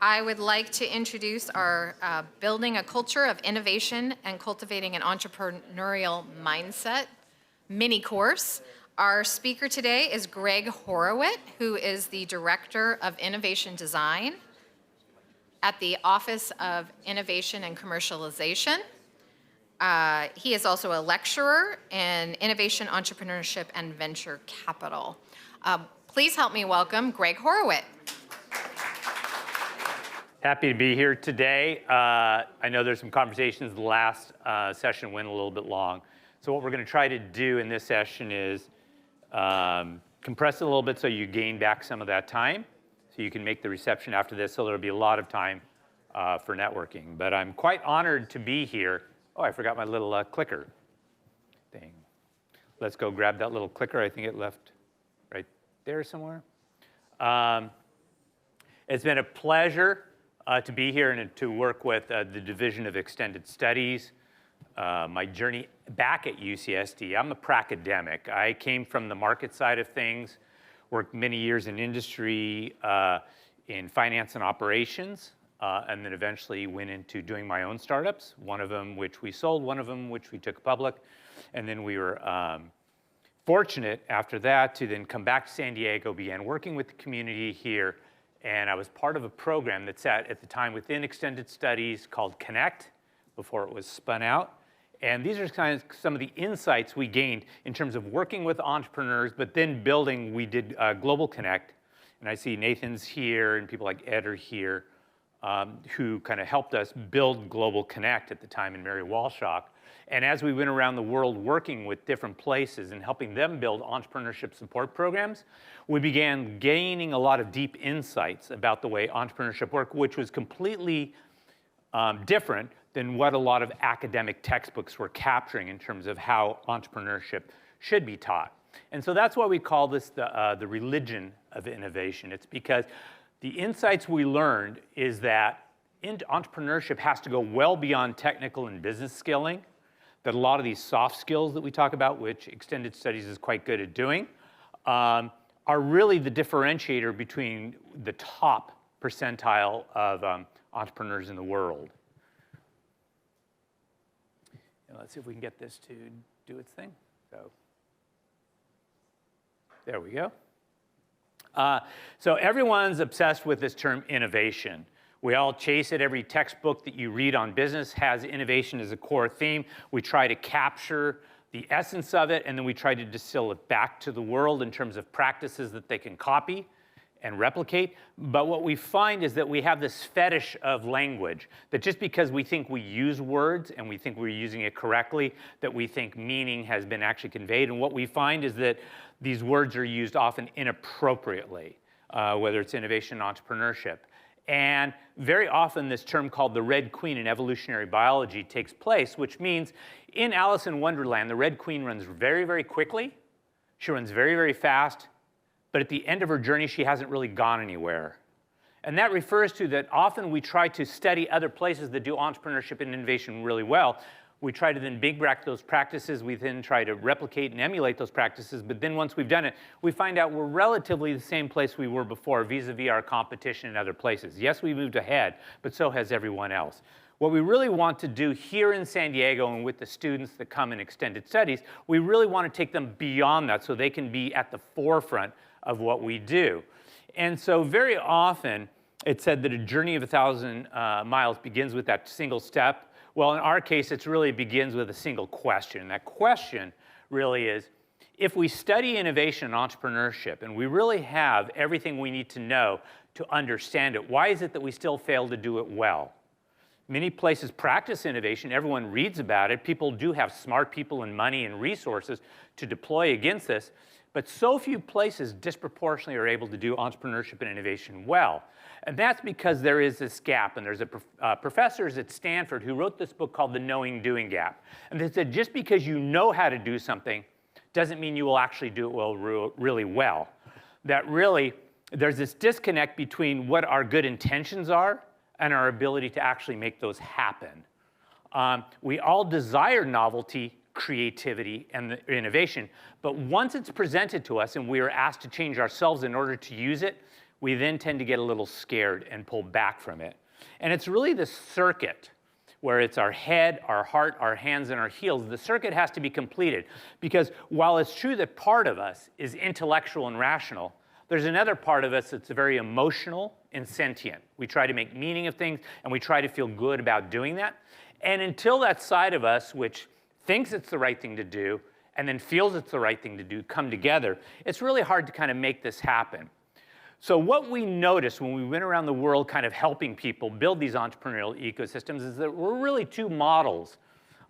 I would like to introduce our Building a Culture of Innovation and Cultivating an Entrepreneurial Mindset mini course. Our speaker today is Greg Horowitz, who is the Director of Innovation Design at the Office of Innovation and Commercialization. He is also a lecturer in innovation, entrepreneurship, and venture capital. Please help me welcome Greg Horowitz. Happy to be here today. I know there's some conversations. The last session went a little bit long. So what we're going to try to do in this session is compress it a little bit so you gain back some of that time, so you can make the reception after this, so there'll be a lot of time for networking. But I'm quite honored to be here. Oh, I forgot my little clicker thing. Let's go grab that little clicker. I think it left right there somewhere. It's been a pleasure to be here and to work with the Division of Extended Studies. My journey back at UCSD, I'm a pracademic. I came from the market side of things, worked many years in industry, in finance and operations, and then eventually went into doing my own startups, one of them which we sold, one of them which we took public. And then we were fortunate after that to then come back to San Diego, began working with the community here, and I was part of a program that sat at the time within Extended Studies called Connect, before it was spun out. And these are kind of some of the insights we gained in terms of working with entrepreneurs, but then building, we did Global Connect. And I see Nathan's here and people like Ed are here, who kind of helped us build Global Connect at the time, and Mary Walshock. And as we went around the world working with different places and helping them build entrepreneurship support programs, we began gaining a lot of deep insights about the way entrepreneurship worked, which was completely different than what a lot of academic textbooks were capturing in terms of how entrepreneurship should be taught. And so that's why we call this the religion of innovation. It's because the insights we learned is that entrepreneurship has to go well beyond technical and business skilling, that a lot of these soft skills that we talk about, which Extended Studies is quite good at doing, are really the differentiator between the top percentile of entrepreneurs in the world. And let's see if we can get this to do its thing. So there we go. So everyone's obsessed with this term innovation. We all chase it. Every textbook that you read on business has innovation as a core theme. We try to capture the essence of it, and then we try to distill it back to the world in terms of practices that they can copy and replicate. But what we find is that we have this fetish of language, that just because we think we use words and we think we're using it correctly, that we think meaning has been actually conveyed. And what we find is that these words are used often inappropriately, whether it's innovation, entrepreneurship. And very often this term called the Red Queen in evolutionary biology takes place, which means in Alice in Wonderland, the Red Queen runs very, very quickly. She runs very, very fast. But at the end of her journey, she hasn't really gone anywhere. And that refers to that often we try to study other places that do entrepreneurship and innovation really well. We try to then big bracket those practices. We then try to replicate and emulate those practices. But then once we've done it, we find out we're relatively the same place we were before vis-a-vis our competition in other places. Yes, we moved ahead, but so has everyone else. What we really want to do here in San Diego and with the students that come in Extended Studies, we really want to take them beyond that so they can be at the forefront of what we do. And so very often, it's said that a journey of 1,000 miles begins with that single step. Well, in our case, it really begins with a single question. And that question really is, if we study innovation and entrepreneurship, and we really have everything we need to know to understand it, why is it that we still fail to do it well? Many places practice innovation. Everyone reads about it. People do have smart people and money and resources to deploy against this. But so few places disproportionately are able to do entrepreneurship and innovation well. And that's because there is this gap. And there's professors at Stanford who wrote this book called The Knowing Doing Gap. And they said just because you know how to do something doesn't mean you will actually do it well, really well. That really, there's this disconnect between what our good intentions are and our ability to actually make those happen. We all desire novelty, creativity, and innovation, but once it's presented to us and we are asked to change ourselves in order to use it, we then tend to get a little scared and pull back from it. And it's really the circuit where it's our head, our heart, our hands, and our heels. The circuit has to be completed because while it's true that part of us is intellectual and rational, there's another part of us that's very emotional and sentient. We try to make meaning of things, and we try to feel good about doing that. And until that side of us, which thinks it's the right thing to do and then feels it's the right thing to do, come together, it's really hard to kind of make this happen. So what we noticed when we went around the world kind of helping people build these entrepreneurial ecosystems is that there were really two models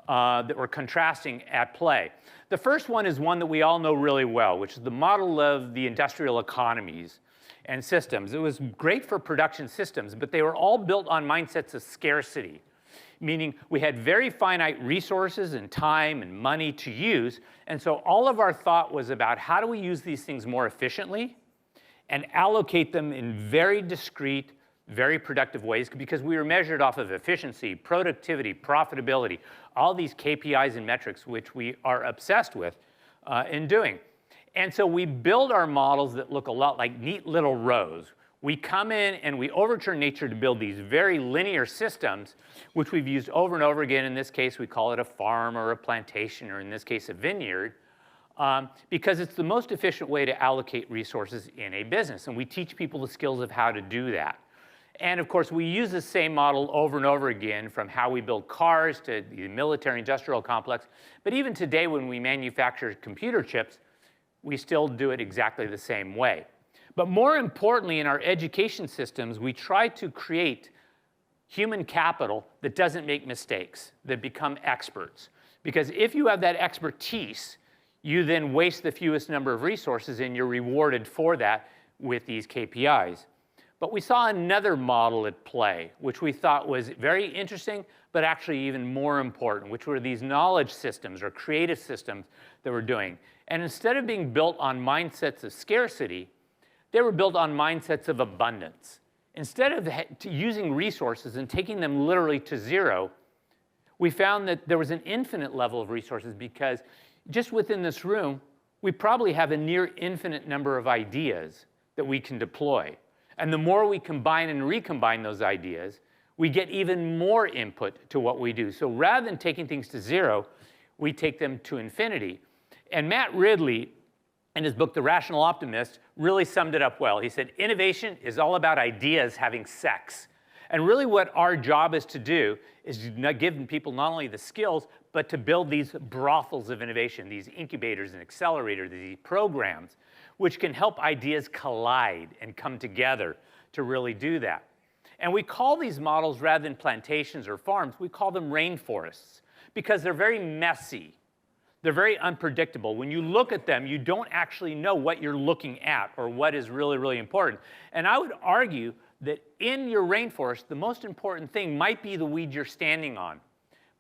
that were contrasting at play. The first one is one that we all know really well, which is the model of the industrial economies and systems. It was great for production systems, but they were all built on mindsets of scarcity, meaning we had very finite resources and time and money to use, and so all of our thought was about how do we use these things more efficiently and allocate them in very discrete, very productive ways because we were measured off of efficiency, productivity, profitability, all these KPIs and metrics which we are obsessed with in doing. And so we build our models that look a lot like neat little rows. We come in and we overturn nature to build these very linear systems, which we've used over and over again. In this case, we call it a farm or a plantation, or in this case, a vineyard. Because it's the most efficient way to allocate resources in a business. And we teach people the skills of how to do that. And of course, we use the same model over and over again from how we build cars to the military industrial complex. But even today, when we manufacture computer chips, we still do it exactly the same way. But more importantly, in our education systems, we try to create human capital that doesn't make mistakes, that become experts. Because if you have that expertise, you then waste the fewest number of resources, and you're rewarded for that with these KPIs. But we saw another model at play, which we thought was very interesting, but actually even more important, which were these knowledge systems or creative systems that we're doing. And instead of being built on mindsets of scarcity, they were built on mindsets of abundance. Instead of using resources and taking them literally to zero, we found that there was an infinite level of resources because just within this room, we probably have a near infinite number of ideas that we can deploy. And the more we combine and recombine those ideas, we get even more input to what we do. So rather than taking things to zero, we take them to infinity. And Matt Ridley, in his book, The Rational Optimist, really summed it up well. He said, innovation is all about ideas having sex. And really what our job is to do is to give people not only the skills, but to build these brothels of innovation, these incubators and accelerators, these programs, which can help ideas collide and come together to really do that. And we call these models, rather than plantations or farms, we call them rainforests because they're very messy. They're very unpredictable. When you look at them, you don't actually know what you're looking at or what is really, really important. And I would argue that in your rainforest, the most important thing might be the weed you're standing on.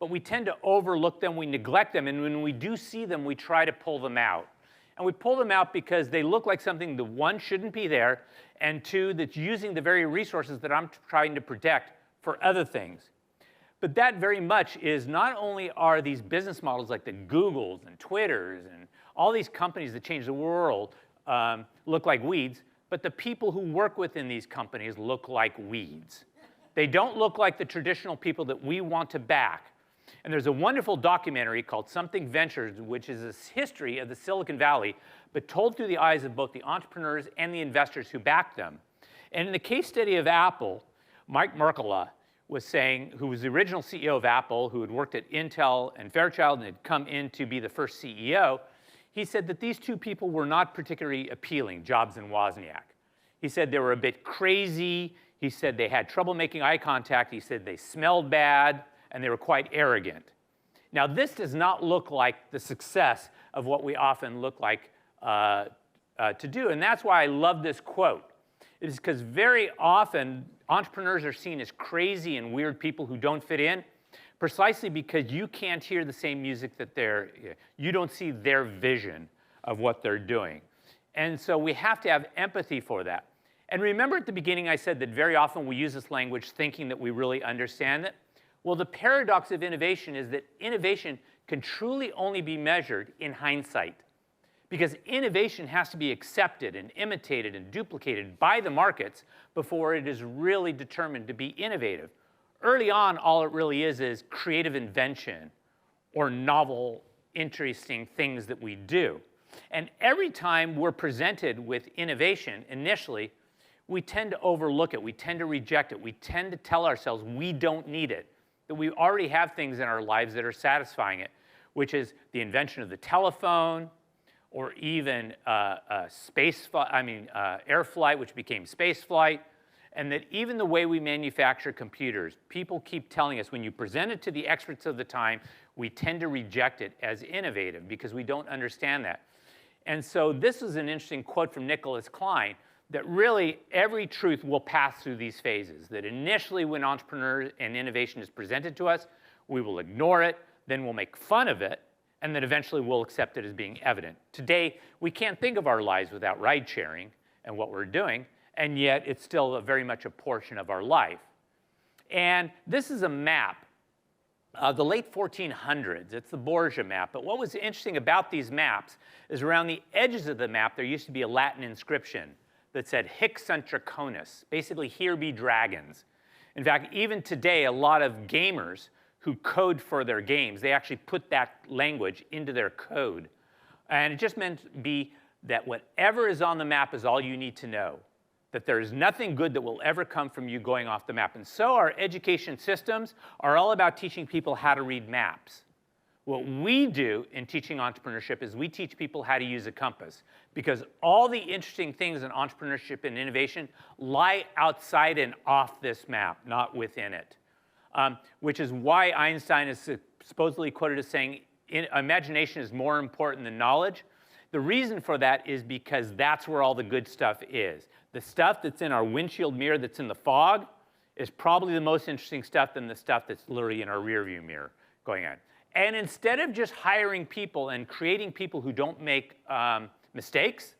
But we tend to overlook them, we neglect them, and when we do see them, we try to pull them out. And we pull them out because they look like something that, one, shouldn't be there, and two, that's using the very resources that I'm trying to protect for other things. But that very much is not only are these business models like the Googles and Twitters and all these companies that change the world look like weeds, but the people who work within these companies look like weeds. They don't look like the traditional people that we want to back. And there's a wonderful documentary called Something Ventures, which is a history of the Silicon Valley, but told through the eyes of both the entrepreneurs and the investors who backed them. And in the case study of Apple, Mike Merkala was saying, who was the original CEO of Apple, who had worked at Intel and Fairchild and had come in to be the first CEO, he said that these two people were not particularly appealing, Jobs and Wozniak. He said they were a bit crazy. He said they had trouble making eye contact. He said they smelled bad, and they were quite arrogant. Now, this does not look like the success of what we often look like to do, and that's why I love this quote. It is because very often entrepreneurs are seen as crazy and weird people who don't fit in, precisely because you can't hear the same music that you don't see their vision of what they're doing. And so we have to have empathy for that. And remember at the beginning I said that very often we use this language thinking that we really understand it? Well, the paradox of innovation is that innovation can truly only be measured in hindsight. because innovation has to be accepted and imitated and duplicated by the markets before it is really determined to be innovative. Early on, all it really is creative invention or novel, interesting things that we do. And every time we're presented with innovation initially, we tend to overlook it, we tend to reject it, we tend to tell ourselves we don't need it, that we already have things in our lives that are satisfying it, which is the invention of the telephone, or even air flight, which became space flight, and that even the way we manufacture computers, people keep telling us when you present it to the experts of the time, we tend to reject it as innovative because we don't understand that. And so this is an interesting quote from Nicholas Klein, that really every truth will pass through these phases, that initially when entrepreneur and innovation is presented to us, we will ignore it, then we'll make fun of it, and then eventually we'll accept it as being evident. Today, we can't think of our lives without ride sharing and what we're doing, and yet it's still very much a portion of our life. And this is a map of the late 1400s. It's the Borgia map. But what was interesting about these maps is around the edges of the map, there used to be a Latin inscription that said Hic sunt draconis, basically here be dragons. In fact, even today, a lot of gamers who code for their games, they actually put that language into their code. And it just meant to be that whatever is on the map is all you need to know, that there is nothing good that will ever come from you going off the map. And so our education systems are all about teaching people how to read maps. What we do in teaching entrepreneurship is we teach people how to use a compass, because all the interesting things in entrepreneurship and innovation lie outside and off this map, not within it. Which is why Einstein is supposedly quoted as saying, imagination is more important than knowledge. The reason for that is because that's where all the good stuff is. The stuff that's in our windshield mirror that's in the fog is probably the most interesting stuff than the stuff that's literally in our rearview mirror going on. And instead of just hiring people and creating people who don't make mistakes,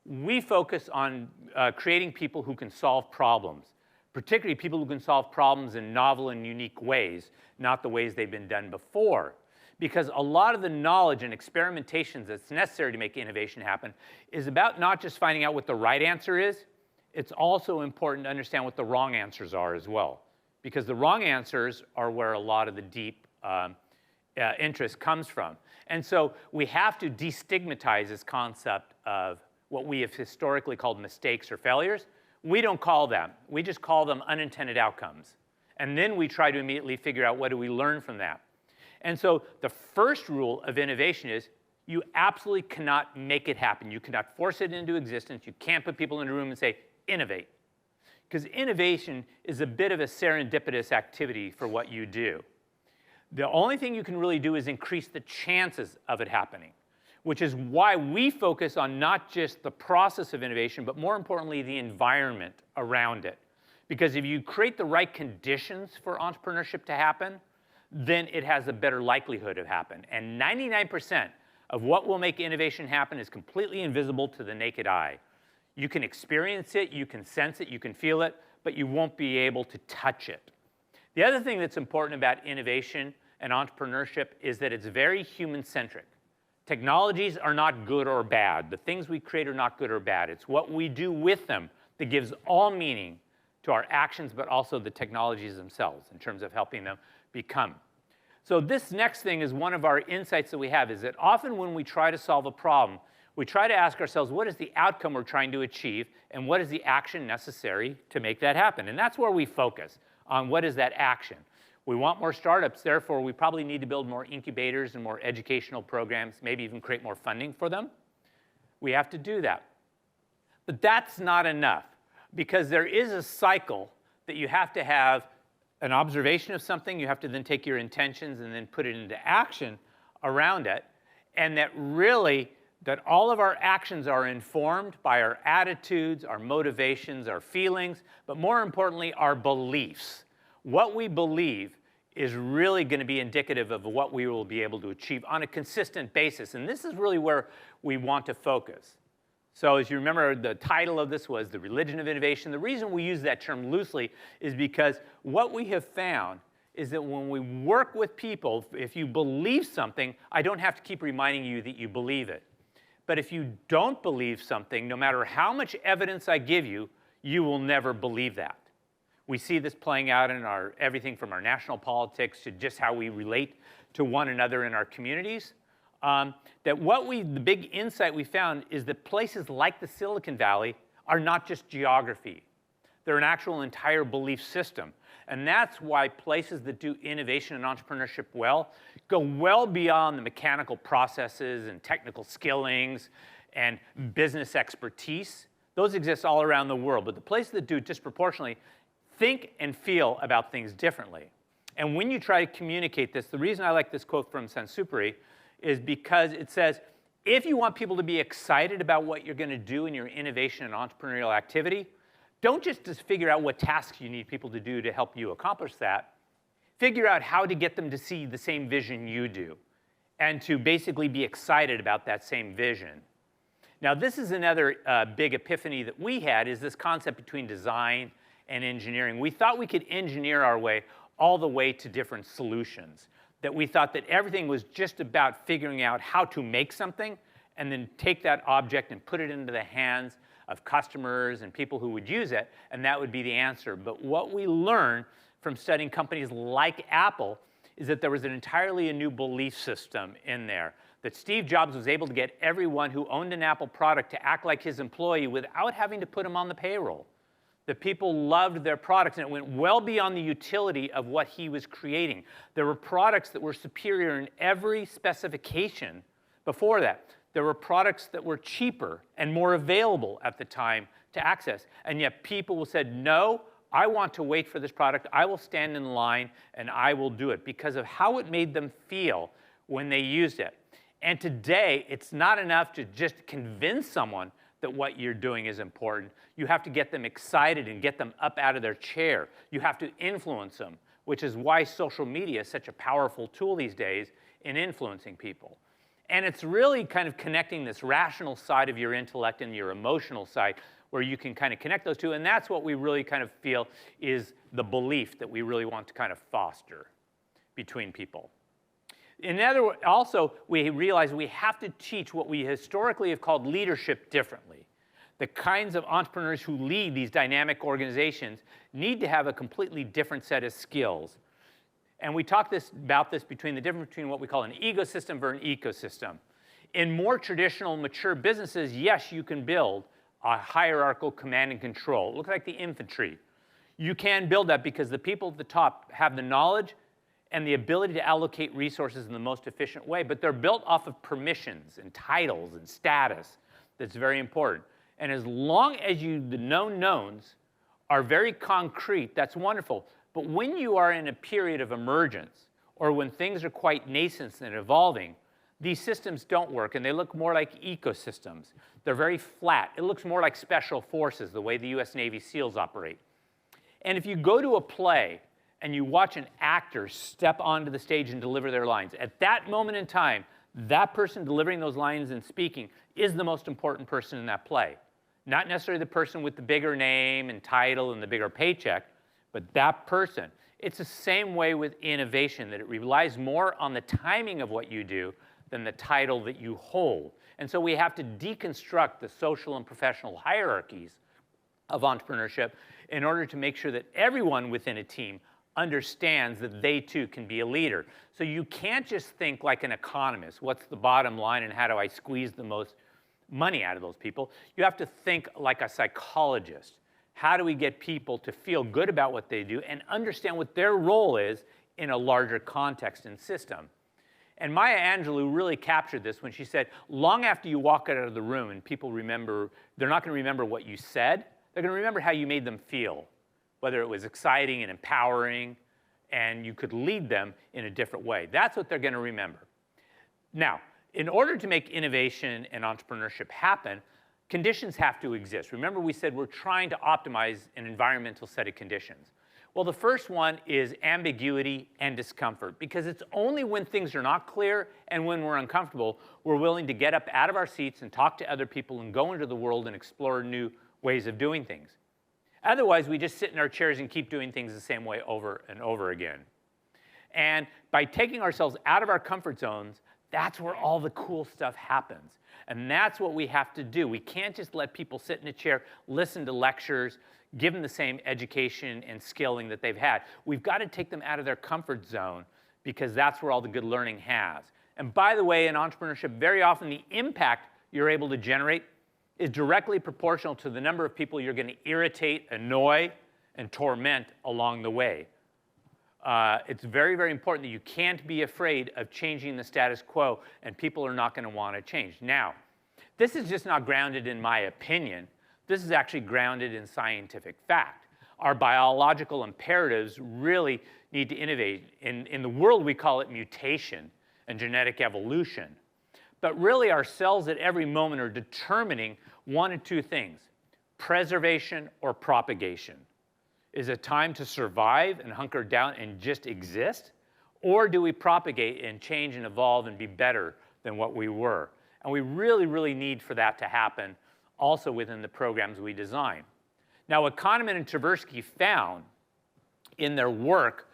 we focus on creating people who can solve problems, particularly people who can solve problems in novel and unique ways, not the ways they've been done before. Because a lot of the knowledge and experimentations that's necessary to make innovation happen is about not just finding out what the right answer is, it's also important to understand what the wrong answers are as well. Because the wrong answers are where a lot of the deep interest comes from. And so we have to destigmatize this concept of what we have historically called mistakes or failures. We don't call them. We just call them unintended outcomes. And then we try to immediately figure out what do we learn from that. And so the first rule of innovation is you absolutely cannot make it happen. You cannot force it into existence. You can't put people in a room and say, innovate. Because innovation is a bit of a serendipitous activity for what you do. The only thing you can really do is increase the chances of it happening, which is why we focus on not just the process of innovation, but more importantly, the environment around it. Because if you create the right conditions for entrepreneurship to happen, then it has a better likelihood of happening. And 99% of what will make innovation happen is completely invisible to the naked eye. You can experience it, you can sense it, you can feel it, but you won't be able to touch it. The other thing that's important about innovation and entrepreneurship is that it's very human-centric. Technologies are not good or bad. The things we create are not good or bad. It's what we do with them that gives all meaning to our actions, but also the technologies themselves in terms of helping them become. So this next thing is one of our insights that we have, is that often when we try to solve a problem, we try to ask ourselves, what is the outcome we're trying to achieve, and what is the action necessary to make that happen? And that's where we focus on what is that action. We want more startups, therefore we probably need to build more incubators and more educational programs, maybe even create more funding for them. We have to do that. But that's not enough, because there is a cycle that you have to have an observation of something, you have to then take your intentions and then put it into action around it, and that really, that all of our actions are informed by our attitudes, our motivations, our feelings, but more importantly, our beliefs. What we believe is really going to be indicative of what we will be able to achieve on a consistent basis, and this is really where we want to focus. So as you remember, the title of this was The Religion of Innovation. The reason we use that term loosely is because what we have found is that when we work with people, if you believe something, I don't have to keep reminding you that you believe it. But if you don't believe something, no matter how much evidence I give you, you will never believe that. We see this playing out in everything from our national politics to just how we relate to one another in our communities. The big insight we found is that places like the Silicon Valley are not just geography. They're an actual entire belief system. And that's why places that do innovation and entrepreneurship well go well beyond the mechanical processes and technical skillings and business expertise. Those exist all around the world. But the places that do disproportionately think and feel about things differently. And when you try to communicate this, the reason I like this quote from Saint-Exupéry is because it says, if you want people to be excited about what you're going to do in your innovation and entrepreneurial activity, don't just figure out what tasks you need people to do to help you accomplish that. Figure out how to get them to see the same vision you do and to basically be excited about that same vision. Now, this is another big epiphany that we had, is this concept between design and engineering. We thought we could engineer our way all the way to different solutions, that we thought that everything was just about figuring out how to make something and then take that object and put it into the hands of customers and people who would use it, and that would be the answer. But what we learned from studying companies like Apple is that there was an entirely new belief system in there, that Steve Jobs was able to get everyone who owned an Apple product to act like his employee without having to put him on the payroll. The people loved their products, and it went well beyond the utility of what he was creating. There were products that were superior in every specification before that. There were products that were cheaper and more available at the time to access. And yet people said, no, I want to wait for this product. I will stand in line and I will do it because of how it made them feel when they used it. And today, it's not enough to just convince someone that what you're doing is important. You have to get them excited and get them up out of their chair. You have to influence them, which is why social media is such a powerful tool these days in influencing people. And it's really kind of connecting this rational side of your intellect and your emotional side where you can kind of connect those two. And that's what we really kind of feel is the belief that we really want to kind of foster between people. In other words, also, we realize we have to teach what we historically have called leadership differently. The kinds of entrepreneurs who lead these dynamic organizations need to have a completely different set of skills. And we talked about this between the difference between what we call an ecosystem versus an ecosystem. In more traditional, mature businesses, yes, you can build a hierarchical command and control. It looks like the infantry. You can build that because the people at the top have the knowledge and the ability to allocate resources in the most efficient way, but they're built off of permissions and titles and status. That's very important. And as long as the known knowns are very concrete, that's wonderful. But when you are in a period of emergence, or when things are quite nascent and evolving, these systems don't work, and they look more like ecosystems. They're very flat. It looks more like special forces, the way the US Navy SEALs operate. And if you go to a play and you watch an actor step onto the stage and deliver their lines, at that moment in time, that person delivering those lines and speaking is the most important person in that play. Not necessarily the person with the bigger name and title and the bigger paycheck, but that person. It's the same way with innovation, that it relies more on the timing of what you do than the title that you hold. And so we have to deconstruct the social and professional hierarchies of entrepreneurship in order to make sure that everyone within a team understands that they too can be a leader. So you can't just think like an economist. What's the bottom line and how do I squeeze the most money out of those people? You have to think like a psychologist. How do we get people to feel good about what they do and understand what their role is in a larger context and system? And Maya Angelou really captured this when she said, long after you walk out of the room and people remember, they're not going to remember what you said, they're going to remember how you made them feel, whether it was exciting and empowering, and you could lead them in a different way. That's what they're going to remember. Now, in order to make innovation and entrepreneurship happen, conditions have to exist. Remember we said we're trying to optimize an environmental set of conditions. Well, the first one is ambiguity and discomfort, because it's only when things are not clear and when we're uncomfortable we're willing to get up out of our seats and talk to other people and go into the world and explore new ways of doing things. Otherwise, we just sit in our chairs and keep doing things the same way over and over again. And by taking ourselves out of our comfort zones, That's where all the cool stuff happens. And that's what we have to do. We can't just let people sit in a chair, listen to lectures, give them the same education and skilling that they've had. We've got to take them out of their comfort zone because that's where all the good learning has. And by the way, in entrepreneurship, very often the impact you're able to generate is directly proportional to the number of people you're going to irritate, annoy, and torment along the way. It's very, very important that you can't be afraid of changing the status quo, and people are not going to want to change. Now, this is just not grounded in my opinion. This is actually grounded in scientific fact. Our biological imperatives really need to innovate. In the world, we call it mutation and genetic evolution. But really, our cells at every moment are determining one of two things: preservation or propagation. Is it time to survive and hunker down and just exist? Or do we propagate and change and evolve and be better than what we were? And we really, really need for that to happen also within the programs we design. Now, what Kahneman and Tversky found in their work,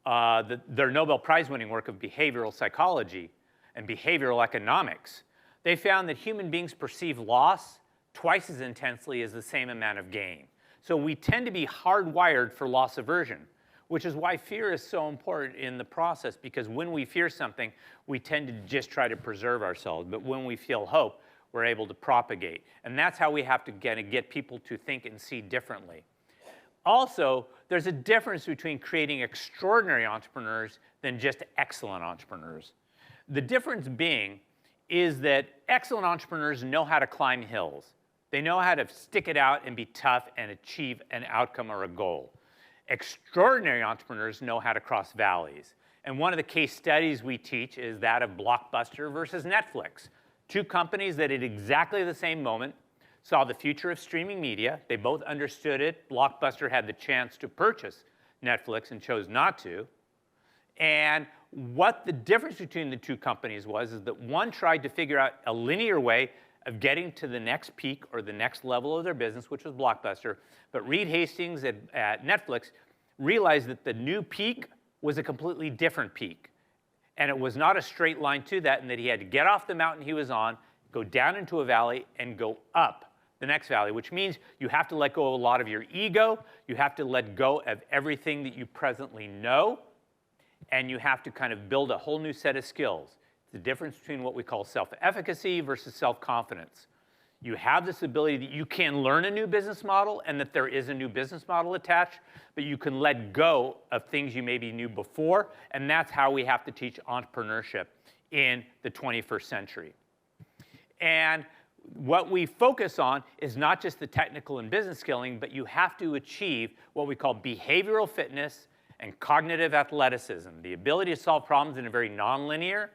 their Nobel Prize-winning work of behavioral psychology and behavioral economics, they found that human beings perceive loss twice as intensely as the same amount of gain. So we tend to be hardwired for loss aversion, which is why fear is so important in the process, because when we fear something, we tend to just try to preserve ourselves. But when we feel hope, we're able to propagate. And that's how we have to get people to think and see differently. Also, there's a difference between creating extraordinary entrepreneurs than just excellent entrepreneurs. The difference being is that excellent entrepreneurs know how to climb hills. They know how to stick it out and be tough and achieve an outcome or a goal. Extraordinary entrepreneurs know how to cross valleys. And one of the case studies we teach is that of Blockbuster versus Netflix. Two companies that at exactly the same moment saw the future of streaming media. They both understood it. Blockbuster had the chance to purchase Netflix and chose not to. And what the difference between the two companies was is that one tried to figure out a linear way of getting to the next peak or the next level of their business, which was Blockbuster. But Reed Hastings at Netflix realized that the new peak was a completely different peak. And it was not a straight line to that, and that he had to get off the mountain he was on, go down into a valley, and go up the next valley, which means you have to let go of a lot of your ego, you have to let go of everything that you presently know, and you have to kind of build a whole new set of skills. The difference between what we call self-efficacy versus self-confidence. You have this ability that you can learn a new business model and that there is a new business model attached, but you can let go of things you maybe knew before, and that's how we have to teach entrepreneurship in the 21st century. And what we focus on is not just the technical and business skilling, but you have to achieve what we call behavioral fitness and cognitive athleticism, the ability to solve problems in a very nonlinear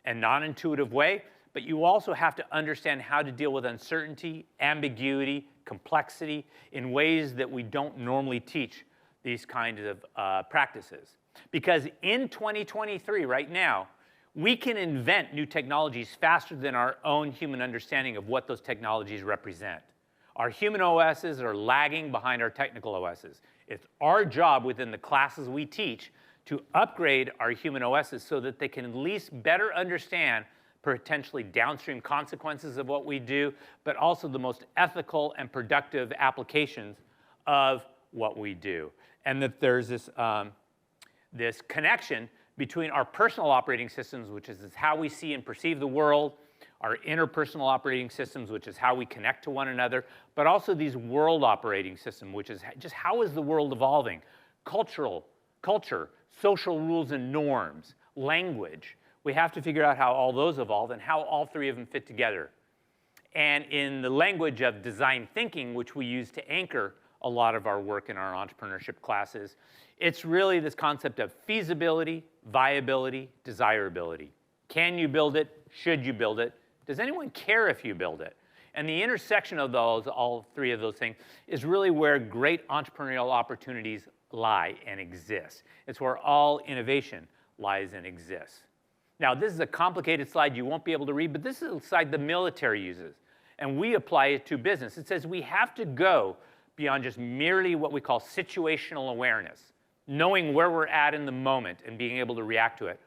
and non-intuitive way, but you also have to understand how to deal with uncertainty, ambiguity, complexity in ways that we don't normally teach these kinds of practices. Because in 2023, right now, we can invent new technologies faster than our own human understanding of what those technologies represent. Our human OSs are lagging behind our technical OSs. It's our job within the classes we teach to upgrade our human OSs so that they can at least better understand potentially downstream consequences of what we do, but also the most ethical and productive applications of what we do. And that there's this connection between our personal operating systems, which is how we see and perceive the world, our interpersonal operating systems, which is how we connect to one another, but also these world operating systems, which is just how is the world evolving? Culture, social rules and norms, language. We have to figure out how all those evolve and how all three of them fit together. And in the language of design thinking, which we use to anchor a lot of our work in our entrepreneurship classes, it's really this concept of feasibility, viability, desirability. Can you build it? Should you build it? Does anyone care if you build it? And the intersection of those, all three of those things, is really where great entrepreneurial opportunities lie and exist. It's where all innovation lies and exists. Now, this is a complicated slide you won't be able to read, but this is a slide the military uses, and we apply it to business. It says we have to go beyond just merely what we call situational awareness, knowing where we're at in the moment and being able to react to it.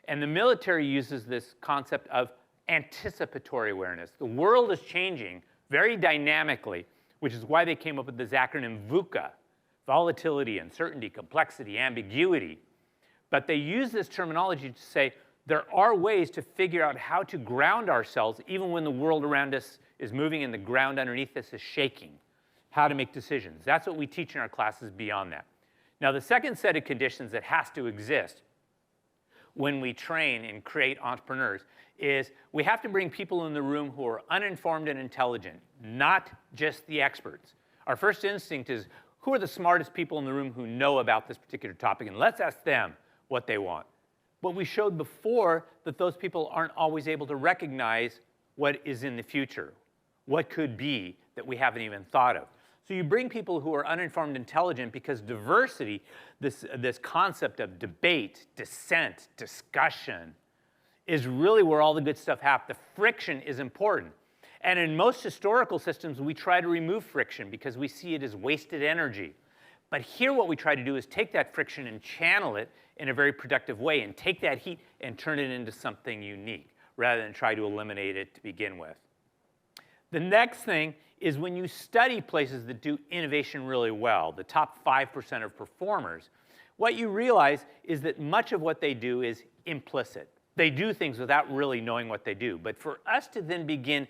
And the military uses this concept of anticipatory awareness. The world is changing very dynamically, which is why they came up with this acronym VUCA: volatility, uncertainty, complexity, ambiguity. But they use this terminology to say there are ways to figure out how to ground ourselves even when the world around us is moving and the ground underneath us is shaking, how to make decisions. That's what we teach in our classes beyond that. Now, the second set of conditions that has to exist when we train and create entrepreneurs is we have to bring people in the room who are uninformed and intelligent, not just the experts. Our first instinct is, who are the smartest people in the room who know about this particular topic? And let's ask them what they want. But we showed before that those people aren't always able to recognize what is in the future, what could be that we haven't even thought of. So you bring people who are uninformed, intelligent, because diversity, this concept of debate, dissent, discussion, is really where all the good stuff happens. The friction is important. And in most historical systems, we try to remove friction because we see it as wasted energy. But here what we try to do is take that friction and channel it in a very productive way and take that heat and turn it into something unique rather than try to eliminate it to begin with. The next thing is when you study places that do innovation really well, the top 5% of performers, what you realize is that much of what they do is implicit. They do things without really knowing what they do. But for us to then begin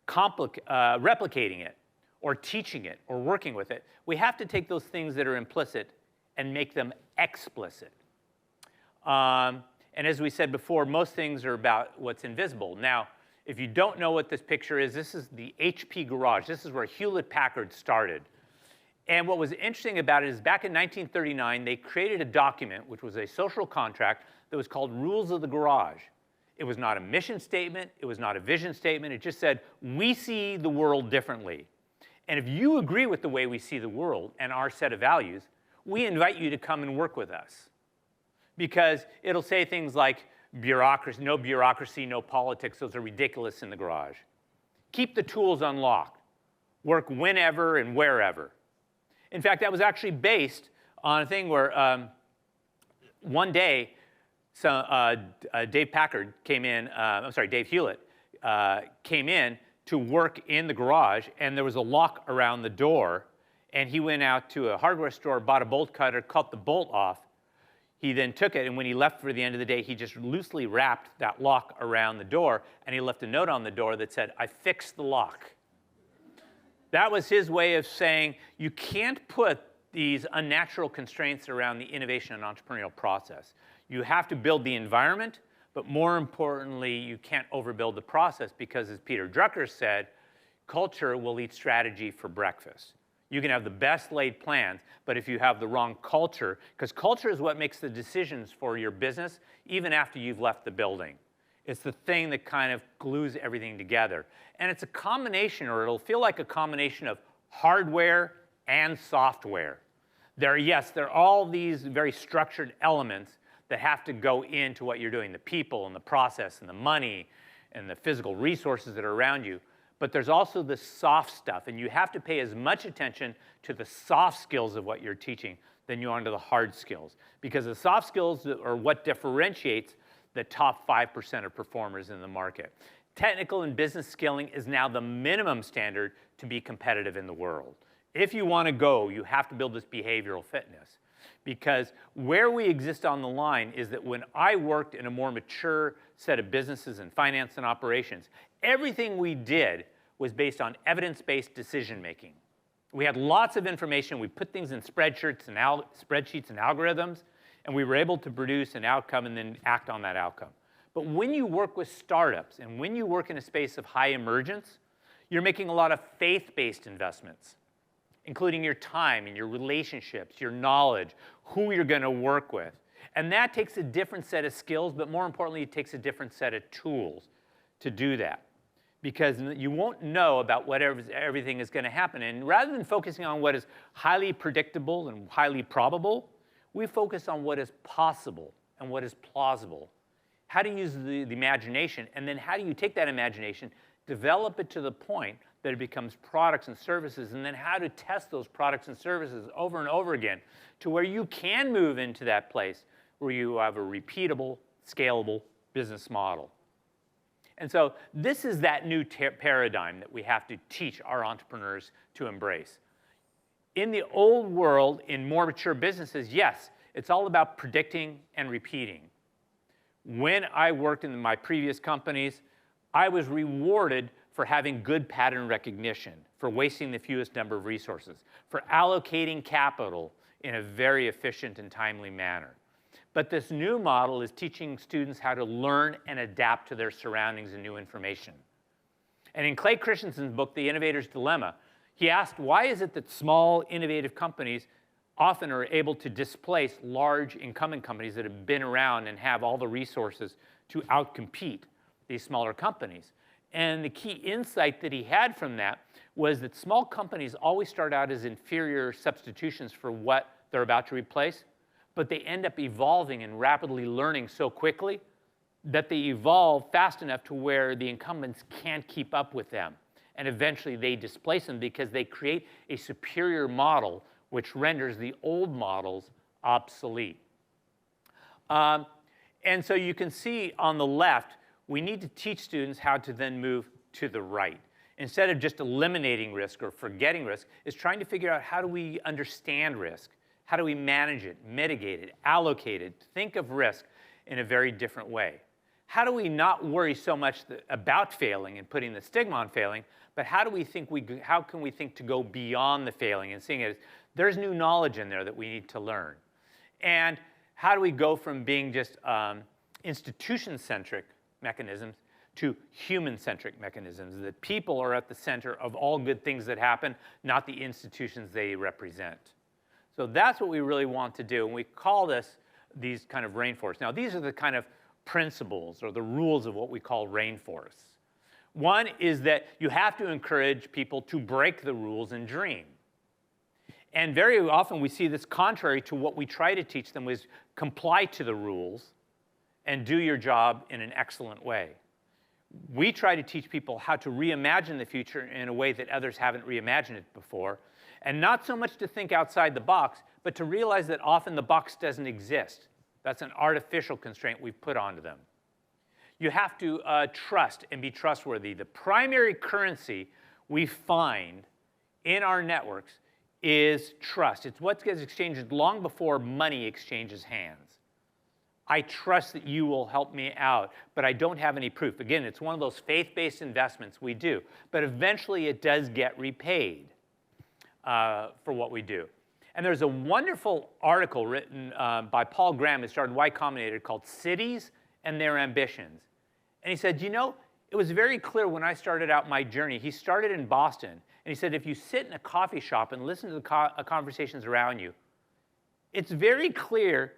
replicating it or teaching it or working with it, we have to take those things that are implicit and make them explicit. And as we said before, most things are about what's invisible. Now, if you don't know what this picture is, this is the HP garage. This is where Hewlett-Packard started. And what was interesting about it is back in 1939, they created a document, which was a social contract, that was called Rules of the Garage. It was not a mission statement. It was not a vision statement. It just said, we see the world differently. And if you agree with the way we see the world and our set of values, we invite you to come and work with us. Because it'll say things like, bureaucracy, no politics, those are ridiculous in the garage. Keep the tools unlocked. Work whenever and wherever. In fact, that was actually based on a thing where one day, Dave Hewlett came in to work in the garage, and there was a lock around the door, and he went out to a hardware store, bought a bolt cutter, cut the bolt off. He then took it, and when he left for the end of the day, he just loosely wrapped that lock around the door, and he left a note on the door that said, I fixed the lock. That was his way of saying, you can't put these unnatural constraints around the innovation and entrepreneurial process. You have to build the environment, but more importantly, you can't overbuild the process because, as Peter Drucker said, culture will eat strategy for breakfast. You can have the best laid plans, but if you have the wrong culture, because culture is what makes the decisions for your business even after you've left the building. It's the thing that kind of glues everything together. And it's a combination, or it'll feel like a combination of hardware and software. There are all these very structured elements that have to go into what you're doing, the people and the process and the money and the physical resources that are around you. But there's also the soft stuff, and you have to pay as much attention to the soft skills of what you're teaching than you are to the hard skills. Because the soft skills are what differentiates the top 5% of performers in the market. Technical and business skilling is now the minimum standard to be competitive in the world. If you want to go, you have to build this behavioral fitness. Because where we exist on the line is that when I worked in a more mature set of businesses and finance and operations, everything we did was based on evidence-based decision-making. We had lots of information. We put things in spreadsheets and algorithms, and we were able to produce an outcome and then act on that outcome. But when you work with startups and when you work in a space of high emergence, you're making a lot of faith-based investments, including your time and your relationships, your knowledge, who you're going to work with. And that takes a different set of skills, but more importantly, it takes a different set of tools to do that. Because you won't know about everything is going to happen. And rather than focusing on what is highly predictable and highly probable, we focus on what is possible and what is plausible. How to use the imagination, and then how do you take that imagination, develop it to the point that it becomes products and services, and then how to test those products and services over and over again to where you can move into that place where you have a repeatable, scalable business model. And so this is that new paradigm that we have to teach our entrepreneurs to embrace. In the old world, in more mature businesses, yes, it's all about predicting and repeating. When I worked in my previous companies, I was rewarded for having good pattern recognition, for wasting the fewest number of resources, for allocating capital in a very efficient and timely manner. But this new model is teaching students how to learn and adapt to their surroundings and new information. And in Clay Christensen's book, The Innovator's Dilemma, he asked, why is it that small, innovative companies often are able to displace large incumbent companies that have been around and have all the resources to outcompete these smaller companies? And the key insight that he had from that was that small companies always start out as inferior substitutions for what they're about to replace, but they end up evolving and rapidly learning so quickly that they evolve fast enough to where the incumbents can't keep up with them. And eventually they displace them because they create a superior model which renders the old models obsolete. And so you can see on the left, we need to teach students how to then move to the right. Instead of just eliminating risk or forgetting risk, is trying to figure out how do we understand risk? How do we manage it, mitigate it, allocate it, think of risk in a very different way? How do we not worry so much about failing and putting the stigma on failing, but how can we think to go beyond the failing and seeing it as there's new knowledge in there that we need to learn? And how do we go from being just institution-centric mechanisms to human-centric mechanisms, that people are at the center of all good things that happen, not the institutions they represent. So that's what we really want to do, and we call these kind of rainforests. Now, these are the kind of principles or the rules of what we call rainforests. One is that you have to encourage people to break the rules and dream. And very often we see this contrary to what we try to teach them, is comply to the rules and do your job in an excellent way. We try to teach people how to reimagine the future in a way that others haven't reimagined it before, and not so much to think outside the box, but to realize that often the box doesn't exist. That's an artificial constraint we've put onto them. You have to trust and be trustworthy. The primary currency we find in our networks is trust. It's what gets exchanged long before money exchanges hands. I trust that you will help me out, but I don't have any proof. Again, it's one of those faith-based investments we do, but eventually it does get repaid for what we do. And there's a wonderful article written by Paul Graham, who started Y Combinator, called Cities and Their Ambitions. And he said, you know, it was very clear when I started out my journey. He started in Boston, and he said, if you sit in a coffee shop and listen to the conversations around you, it's very clear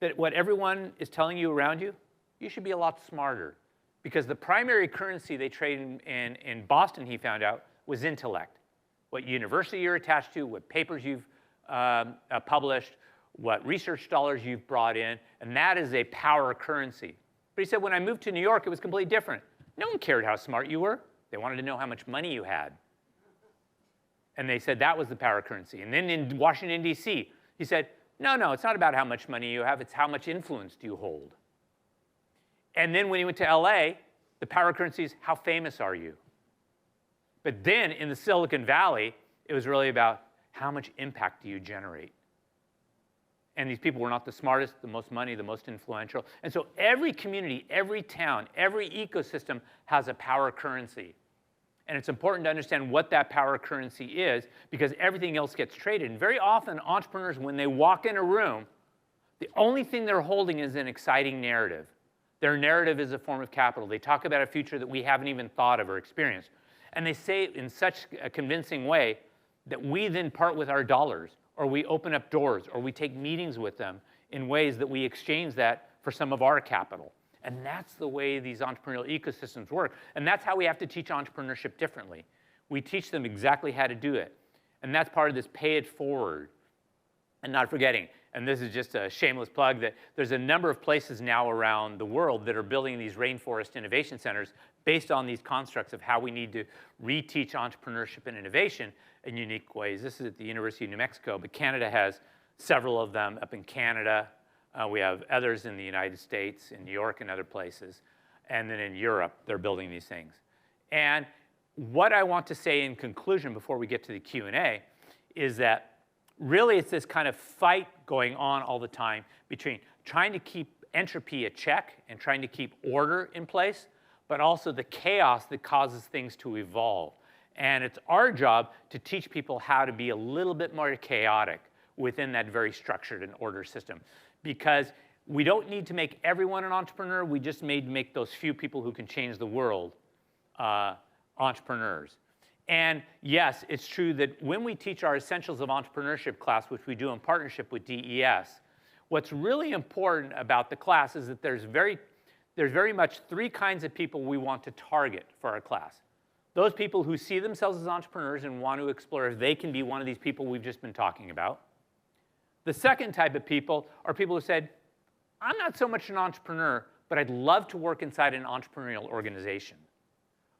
that what everyone is telling you around you, you should be a lot smarter. Because the primary currency they trade in Boston, he found out, was intellect. What university you're attached to, what papers you've published, what research dollars you've brought in, and that is a power currency. But he said, when I moved to New York, it was completely different. No one cared how smart you were. They wanted to know how much money you had. And they said that was the power currency. And then in Washington, D.C., he said, no, it's not about how much money you have, it's how much influence do you hold. And then when he went to LA, the power currency is how famous are you? But then in the Silicon Valley, it was really about how much impact do you generate? And these people were not the smartest, the most money, the most influential. And so every community, every town, every ecosystem has a power currency. And it's important to understand what that power currency is, because everything else gets traded. And very often, entrepreneurs, when they walk in a room, the only thing they're holding is an exciting narrative. Their narrative is a form of capital. They talk about a future that we haven't even thought of or experienced. And they say it in such a convincing way that we then part with our dollars, or we open up doors, or we take meetings with them in ways that we exchange that for some of our capital. And that's the way these entrepreneurial ecosystems work. And that's how we have to teach entrepreneurship differently. We teach them exactly how to do it. And that's part of this pay it forward. And not forgetting, and this is just a shameless plug, that there's a number of places now around the world that are building these rainforest innovation centers based on these constructs of how we need to reteach entrepreneurship and innovation in unique ways. This is at the University of New Mexico, but Canada has several of them up in Canada, We have others in the United States, in New York and other places. And then in Europe, they're building these things. And what I want to say in conclusion before we get to the Q&A is that really it's this kind of fight going on all the time between trying to keep entropy at check and trying to keep order in place, but also the chaos that causes things to evolve. And it's our job to teach people how to be a little bit more chaotic within that very structured and ordered system. Because we don't need to make everyone an entrepreneur, we just need to make those few people who can change the world entrepreneurs. And yes, it's true that when we teach our Essentials of Entrepreneurship class, which we do in partnership with DES, what's really important about the class is that there's very much three kinds of people we want to target for our class. Those people who see themselves as entrepreneurs and want to explore if they can be one of these people we've just been talking about. The second type of people are people who said, I'm not so much an entrepreneur, but I'd love to work inside an entrepreneurial organization.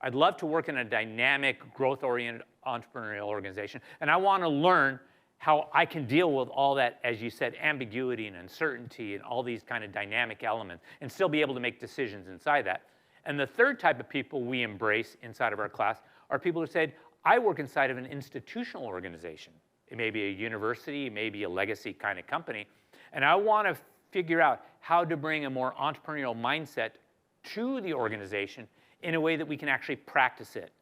I'd love to work in a dynamic, growth-oriented entrepreneurial organization, and I want to learn how I can deal with all that, as you said, ambiguity and uncertainty and all these kind of dynamic elements and still be able to make decisions inside that. And the third type of people we embrace inside of our class are people who said, I work inside of an institutional organization. It may be a university, it may be a legacy kind of company, and I want to figure out how to bring a more entrepreneurial mindset to the organization in a way that we can actually practice it.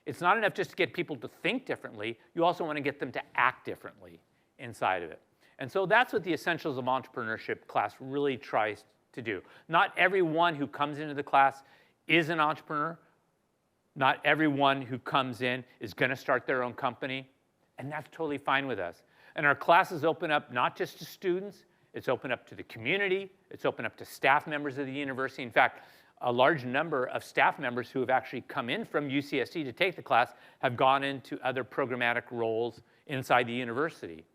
It's not enough just to get people to think differently. You also want to get them to act differently inside of it. And so that's what the Essentials of Entrepreneurship class really tries to do. Not everyone who comes into the class is an entrepreneur. Not everyone who comes in is going to start their own company. And that's totally fine with us. And our classes open up not just to students, it's open up to the community, it's open up to staff members of the university. In fact, a large number of staff members who have actually come in from UCSD to take the class have gone into other programmatic roles inside the university.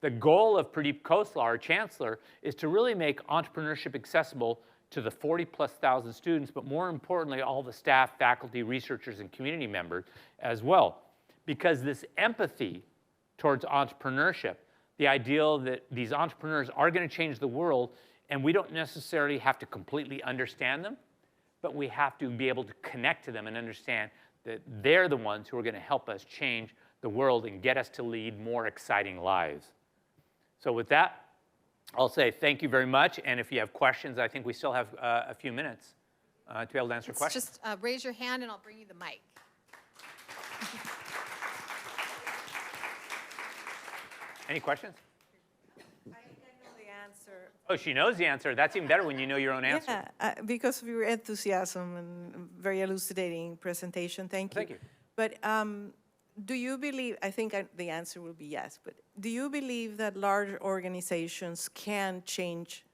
The goal of Pradeep Khosla, our chancellor, is to really make entrepreneurship accessible to the 40,000+ students, but more importantly, all the staff, faculty, researchers, and community members as well. Because this empathy towards entrepreneurship, the ideal that these entrepreneurs are going to change the world, and we don't necessarily have to completely understand them, but we have to be able to connect to them and understand that they're the ones who are going to help us change the world and get us to lead more exciting lives. So with that, I'll say thank you very much. And if you have questions, I think we still have a few minutes to be able to answer questions. Just raise your hand and I'll bring you the mic. Any questions? I know the answer. Oh, she knows the answer. That's even better when you know your own answer. Yeah, because of your enthusiasm and very elucidating presentation. Thank you. Thank you. But do you believe, I think the answer will be yes, but do you believe that large organizations can change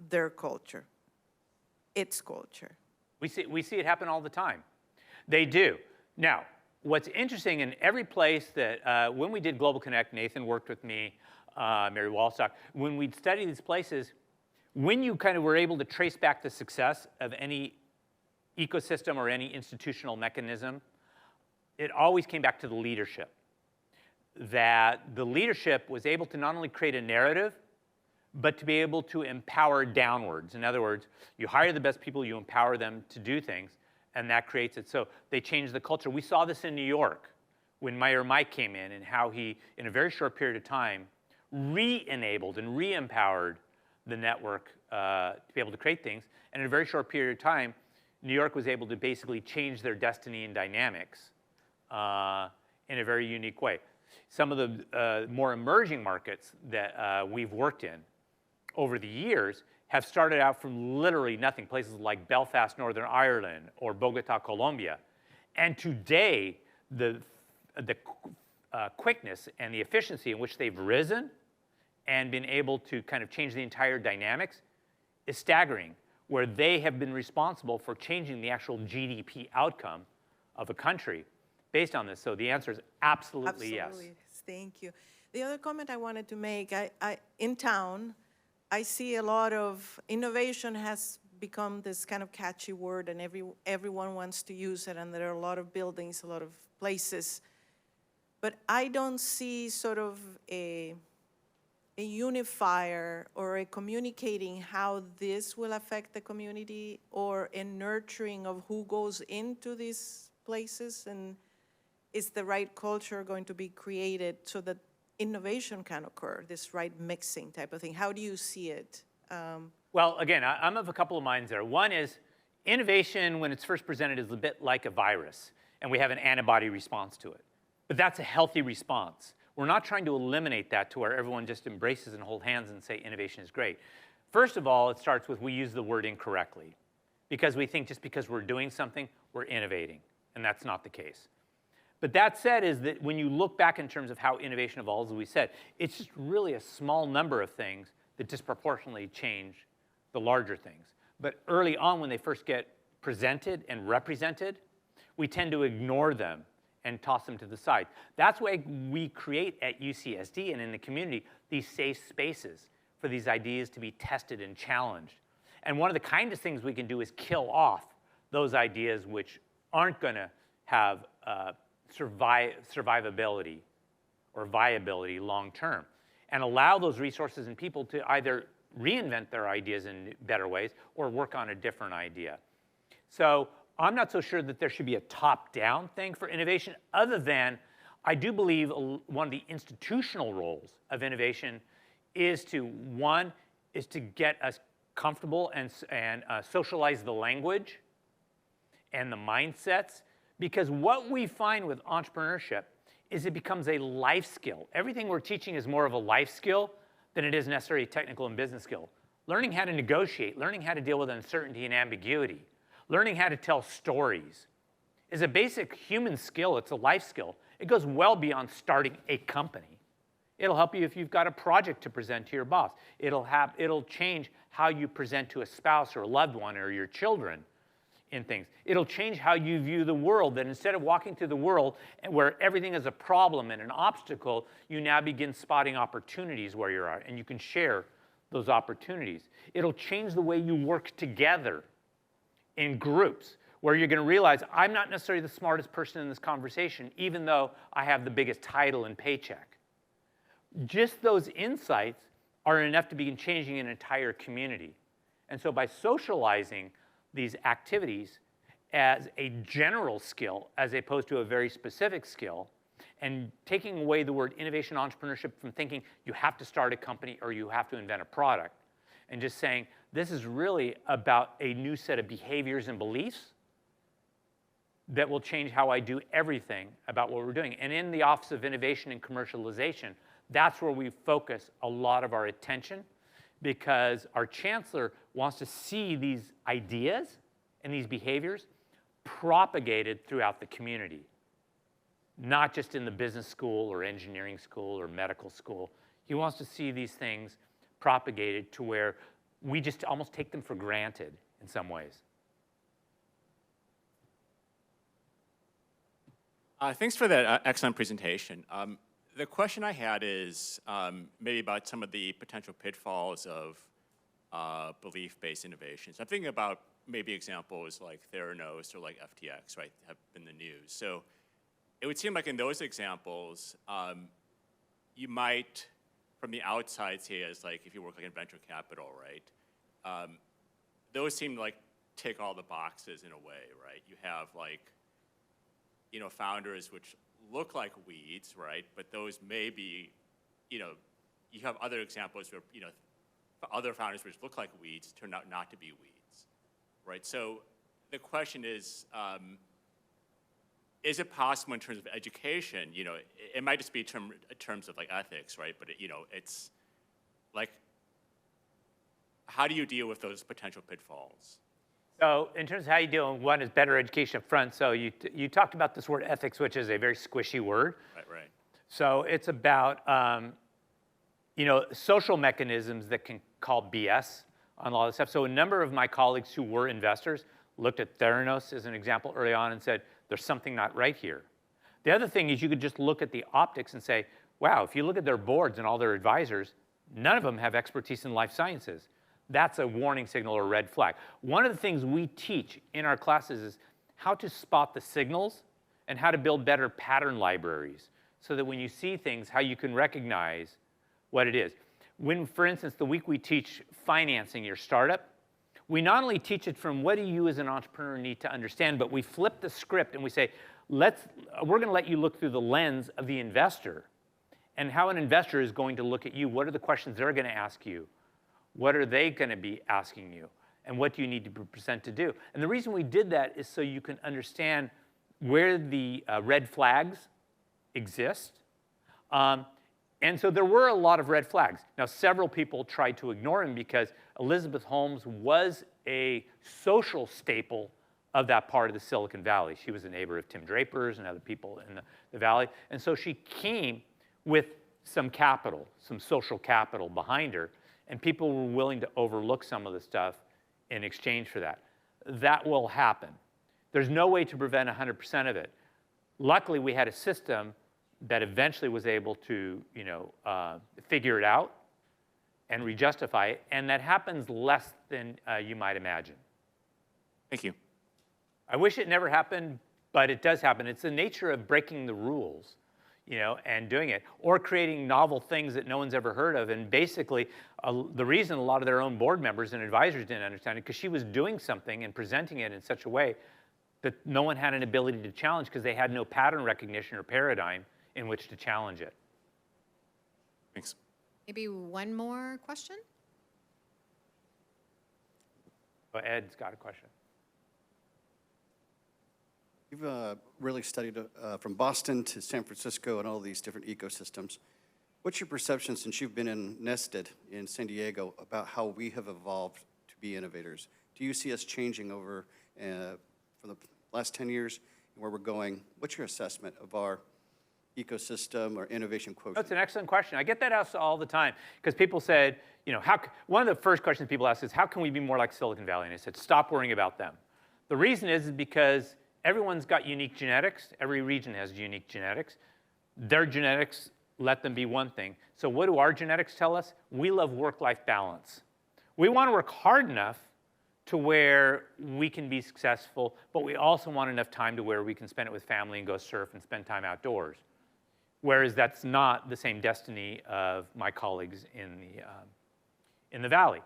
their culture, its culture? We see it happen all the time. They do. Now, what's interesting in every place that, when we did Global Connect, Nathan worked with me, Mary Wallstock, when we'd study these places, when you kind of were able to trace back the success of any ecosystem or any institutional mechanism, it always came back to the leadership. That the leadership was able to not only create a narrative, but to be able to empower downwards. In other words, you hire the best people, you empower them to do things, and that creates it. So they changed the culture. We saw this in New York when Mayor Mike came in and how he, in a very short period of time, re-enabled and re-empowered the network to be able to create things. And in a very short period of time, New York was able to basically change their destiny and dynamics in a very unique way. Some of the more emerging markets that we've worked in over the years have started out from literally nothing, places like Belfast, Northern Ireland, or Bogota, Colombia. And today, the quickness and the efficiency in which they've risen and been able to kind of change the entire dynamics is staggering, where they have been responsible for changing the actual GDP outcome of a country based on this. So the answer is absolutely yes. Thank you. The other comment I wanted to make, in town, I see a lot of innovation has become this kind of catchy word, and everyone wants to use it, and there are a lot of buildings, a lot of places. But I don't see sort of a a unifier or a communicating how this will affect the community, or a nurturing of who goes into these places, and is the right culture going to be created so that innovation can occur, this right mixing type of thing? How do you see it? Well, again, I'm of a couple of minds there. One is innovation, when it's first presented, is a bit like a virus, and we have an antibody response to it. But that's a healthy response. We're not trying to eliminate that to where everyone just embraces and hold hands and say innovation is great. First of all, it starts with we use the word incorrectly, because we think just because we're doing something, we're innovating, and that's not the case. But that said, is that when you look back in terms of how innovation evolves, as we said, it's just really a small number of things that disproportionately change the larger things. But early on, when they first get presented and represented, we tend to ignore them and toss them to the side. That's why we create at UCSD and in the community these safe spaces for these ideas to be tested and challenged. And one of the kindest things we can do is kill off those ideas which aren't going to have survivability or viability long term, and allow those resources and people to either reinvent their ideas in better ways or work on a different idea. So I'm not so sure that there should be a top-down thing for innovation, other than I do believe one of the institutional roles of innovation is to, one, is to get us comfortable and socialize the language and the mindsets. Because what we find with entrepreneurship is it becomes a life skill. Everything we're teaching is more of a life skill than it is necessarily a technical and business skill. Learning how to negotiate, learning how to deal with uncertainty and ambiguity, learning how to tell stories is a basic human skill. It's a life skill. It goes well beyond starting a company. It'll help you if you've got a project to present to your boss. It'll change how you present to a spouse or a loved one or your children in things. It'll change how you view the world, that instead of walking through the world where everything is a problem and an obstacle, you now begin spotting opportunities where you're at, and you can share those opportunities. It'll change the way you work together in groups, where you're going to realize I'm not necessarily the smartest person in this conversation, even though I have the biggest title and paycheck. Just those insights are enough to begin changing an entire community. And so by socializing these activities as a general skill as opposed to a very specific skill, and taking away the word innovation entrepreneurship from thinking you have to start a company or you have to invent a product, and just saying this is really about a new set of behaviors and beliefs that will change how I do everything about what we're doing. And in the Office of Innovation and Commercialization, that's where we focus a lot of our attention, because our chancellor wants to see these ideas and these behaviors propagated throughout the community, not just in the business school or engineering school or medical school. He wants to see these things propagated to where we just almost take them for granted in some ways. Thanks for that excellent presentation. The question I had is maybe about some of the potential pitfalls of belief-based innovations. I'm thinking about maybe examples like Theranos or like FTX, right, have been the news. So it would seem like in those examples, you might, from the outside, see it as like if you work like in venture capital, right? Those seem to like tick all the boxes in a way, right? You have like, you know, founders which look like weeds, right? But those may be, you know, you have other examples where, you know, other founders which look like weeds turn out not to be weeds, right? So the question is it possible in terms of education, you know, it might just be in terms of like ethics, right? But, you know, it's like, how do you deal with those potential pitfalls? So in terms of how you deal, one is better education up front. So you talked about this word ethics, which is a very squishy word. Right. So it's about, you know, social mechanisms that can call BS on a lot of stuff. So a number of my colleagues who were investors looked at Theranos as an example early on and said, there's something not right here. The other thing is you could just look at the optics and say, wow, if you look at their boards and all their advisors, none of them have expertise in life sciences. That's a warning signal or red flag. One of the things we teach in our classes is how to spot the signals and how to build better pattern libraries so that when you see things, how you can recognize what it is. When, for instance, the week we teach financing your startup, we not only teach it from what do you as an entrepreneur need to understand, but we flip the script and we say, we're going to let you look through the lens of the investor and how an investor is going to look at you. What are the questions they're going to ask you? What are they going to be asking you? And what do you need to present to do? And the reason we did that is so you can understand where the red flags exist. And so there were a lot of red flags. Now, several people tried to ignore them because Elizabeth Holmes was a social staple of that part of the Silicon Valley. She was a neighbor of Tim Draper's and other people in the valley. And so she came with some capital, some social capital behind her, and people were willing to overlook some of the stuff in exchange for that. That will happen. There's no way to prevent 100% of it. Luckily, we had a system that eventually was able to, figure it out and re-justify it, and that happens less than you might imagine. Thank you. I wish it never happened, but it does happen. It's the nature of breaking the rules, and doing it, or creating novel things that no one's ever heard of. And basically, the reason a lot of their own board members and advisors didn't understand it, because she was doing something and presenting it in such a way that no one had an ability to challenge because they had no pattern recognition or paradigm in which to challenge it. Thanks. Maybe one more question? Oh, Ed's got a question. You've really studied from Boston to San Francisco and all these different ecosystems. What's your perception since you've been nested in San Diego about how we have evolved to be innovators? Do you see us changing over for the last 10 years and where we're going? What's your assessment of our ecosystem or innovation quotient? That's an excellent question. I get that asked all the time because people said, one of the first questions people ask is, how can we be more like Silicon Valley? And I said, stop worrying about them. The reason is because everyone's got unique genetics. Every region has unique genetics. Their genetics let them be one thing. So what do our genetics tell us? We love work-life balance. We want to work hard enough to where we can be successful, but we also want enough time to where we can spend it with family and go surf and spend time outdoors. Whereas that's not the same destiny of my colleagues in the Valley.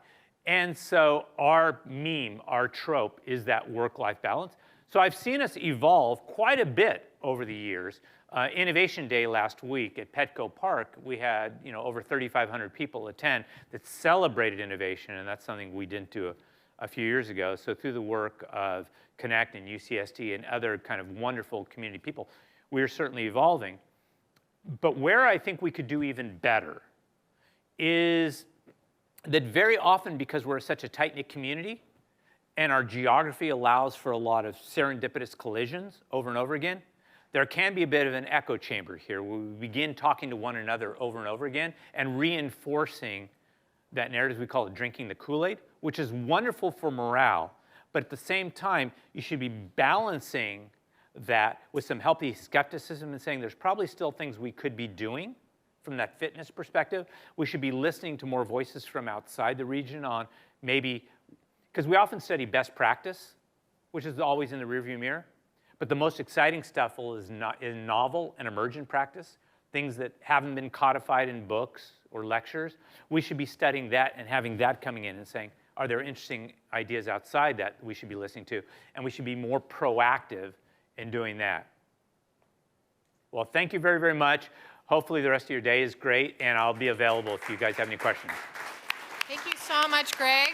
And so our meme, our trope, is that work-life balance. So I've seen us evolve quite a bit over the years. Innovation Day last week at Petco Park, we had over 3,500 people attend that celebrated innovation, and that's something we didn't do a few years ago. So through the work of Connect and UCSD and other kind of wonderful community people, we're certainly evolving. But where I think we could do even better is that very often, because we're such a tight-knit community, and our geography allows for a lot of serendipitous collisions over and over again, there can be a bit of an echo chamber here where we begin talking to one another over and over again and reinforcing that narrative. We call it drinking the Kool-Aid, which is wonderful for morale. But at the same time, you should be balancing that with some healthy skepticism and saying there's probably still things we could be doing from that fitness perspective. We should be listening to more voices from outside the region on maybe, because we often study best practice, which is always in the rearview mirror. But the most exciting stuff is novel and emergent practice, things that haven't been codified in books or lectures. We should be studying that and having that coming in and saying, are there interesting ideas outside that we should be listening to? And we should be more proactive in doing that. Well, thank you very, very much. Hopefully the rest of your day is great, and I'll be available if you guys have any questions. Thank you so much, Greg.